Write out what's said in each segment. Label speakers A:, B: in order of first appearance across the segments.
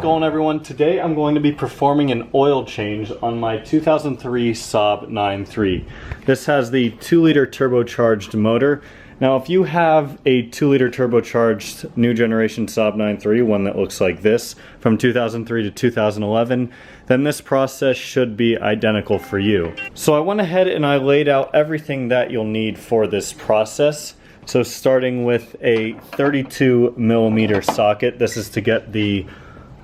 A: it going, everyone? Today I'm going to be performing an oil change on my 2003 Saab 9.3. This has the 2-liter turbocharged motor. Now if you have a 2-liter turbocharged new generation Saab 9.3, one that looks like this, from 2003 to 2011, then this process should be identical for you. So I went ahead and I laid out everything that you'll need for this process. So starting with a 32mm socket, this is to get the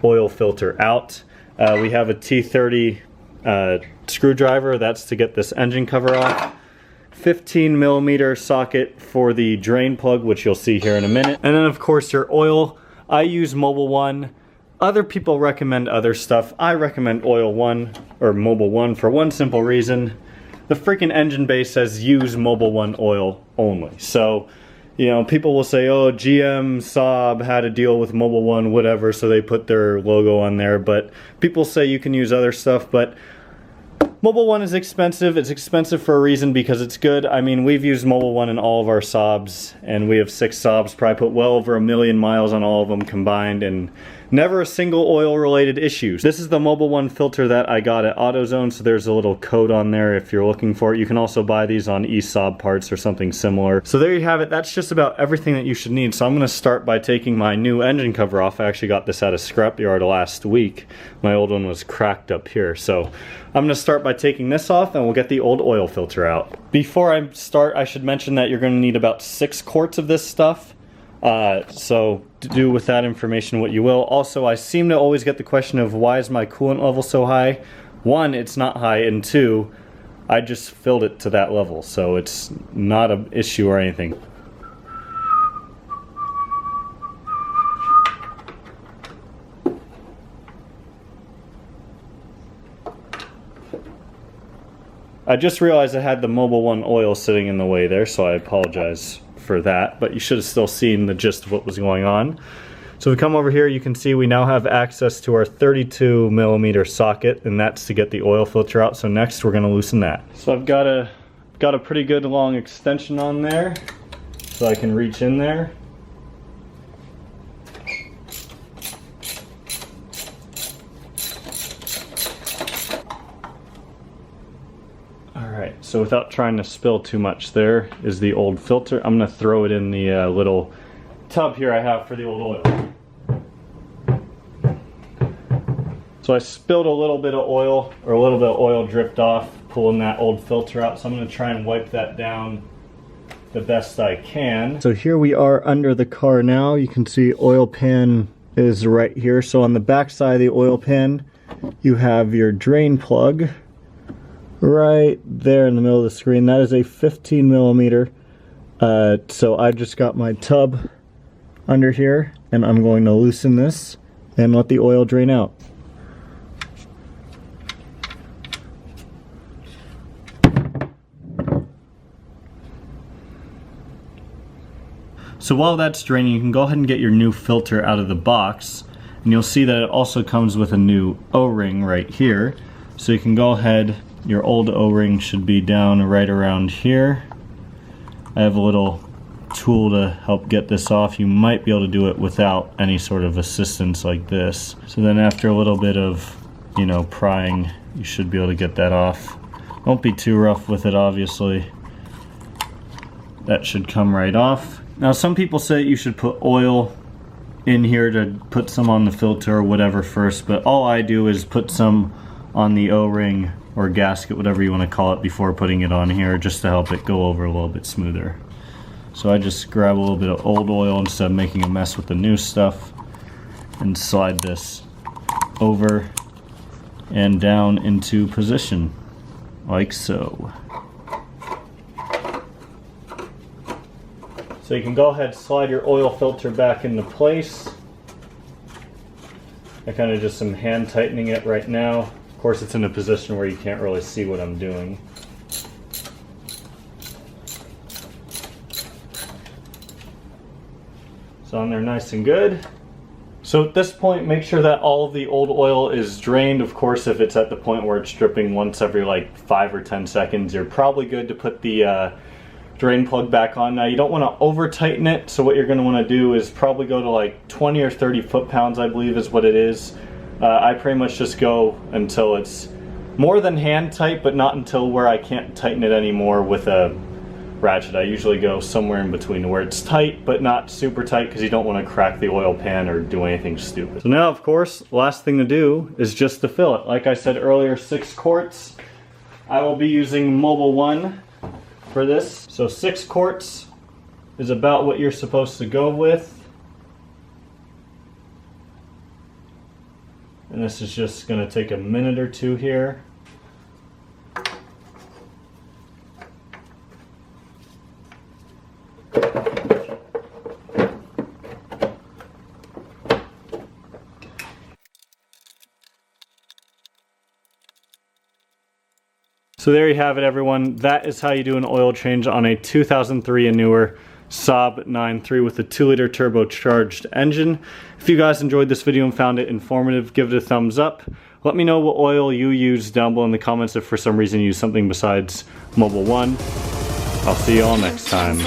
A: oil filter out. We have a T30 screwdriver, that's to get this engine cover off. 15mm socket for the drain plug, which you'll see here in a minute. And then of course your oil. I use Mobil 1. Other people recommend other stuff. I recommend Oil 1 or Mobil 1 for one simple reason. The freaking engine bay says use Mobil 1 oil only. So, you know, people will say, oh, GM, Saab had a deal with Mobil 1, whatever, so they put their logo on there. But people say you can use other stuff, but Mobil 1 is expensive. It's expensive for a reason, because it's good. I mean, we've used Mobil 1 in all of our Saabs, and we have 6 Saabs, probably put well over 1 million miles on all of them combined, and never a single oil-related issue. This is the Mobil 1 filter that I got at AutoZone, so there's a little code on there if you're looking for it. You can also buy these on eSaab parts or something similar. So there you have it. That's just about everything that you should need. So I'm going to start by taking my new engine cover off. I actually got this at a scrapyard last week. My old one was cracked up here. So I'm going to start by taking this off, and we'll get the old oil filter out. Before I start, I should mention that you're going to need about 6 quarts of this stuff. So do with that information what you will. Also, I seem to always get the question of why is my coolant level so high? 1, it's not high, and 2, I just filled it to that level, so it's not an issue or anything. I just realized I had the Mobil 1 oil sitting in the way there, so I apologize for that, but you should have still seen the gist of what was going on. So we come over here, you can see we now have access to our 32mm socket, and that's to get the oil filter out. So next we're going to loosen that. So I've got a pretty good long extension on there, so I can reach in there. Alright, so without trying to spill too much, there is the old filter. I'm going to throw it in the little tub here I have for the old oil. So I spilled a little bit of oil, or a little bit of oil dripped off pulling that old filter out, so I'm going to try and wipe that down the best I can. So here we are under the car now. You can see oil pan is right here. So on the back side of the oil pan, you have your drain plug right there in the middle of the screen. That is a 15mm. So I just got my tub under here, and I'm going to loosen this and let the oil drain out. So while that's draining, you can go ahead and get your new filter out of the box, and you'll see that it also comes with a new O-ring right here. So you can go ahead, your old O-ring should be down right around here. I have a little tool to help get this off. You might be able to do it without any sort of assistance like this. So then after a little bit of, you know, prying, you should be able to get that off. Don't be too rough with it, obviously. That should come right off. Now some people say you should put oil in here to put some on the filter or whatever first, but all I do is put some on the O-ring or gasket, whatever you want to call it, before putting it on here, just to help it go over a little bit smoother. So I just grab a little bit of old oil instead of making a mess with the new stuff, and slide this over and down into position, like so. So you can go ahead and slide your oil filter back into place. I kind of just am hand tightening it right now. Of course, it's in a position where you can't really see what I'm doing. So on there nice and good. So at this point, make sure that all of the old oil is drained. Of course, if it's at the point where it's dripping once every like 5 or 10 seconds, you're probably good to put the drain plug back on. Now you don't want to over tighten it, so what you're going to want to do is probably go to like 20 or 30 foot-pounds, I believe is what it is. I pretty much just go until it's more than hand tight, but not until where I can't tighten it anymore with a ratchet. I usually go somewhere in between where it's tight but not super tight, because you don't want to crack the oil pan or do anything stupid. So now, of course, last thing to do is just to fill it. Like I said earlier, 6 quarts. I will be using Mobile 1 for this. So 6 quarts is about what you're supposed to go with. And this is just going to take a minute or two here. So there you have it, everyone. That is how you do an oil change on a 2003 and newer Saab 9.3 with a 2-liter turbocharged engine. If you guys enjoyed this video and found it informative, give it a thumbs up. Let me know what oil you use down below in the comments if for some reason you use something besides Mobile 1. I'll see you all next time.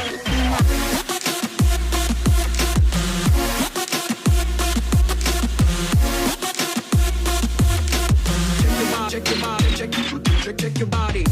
B: Check your body.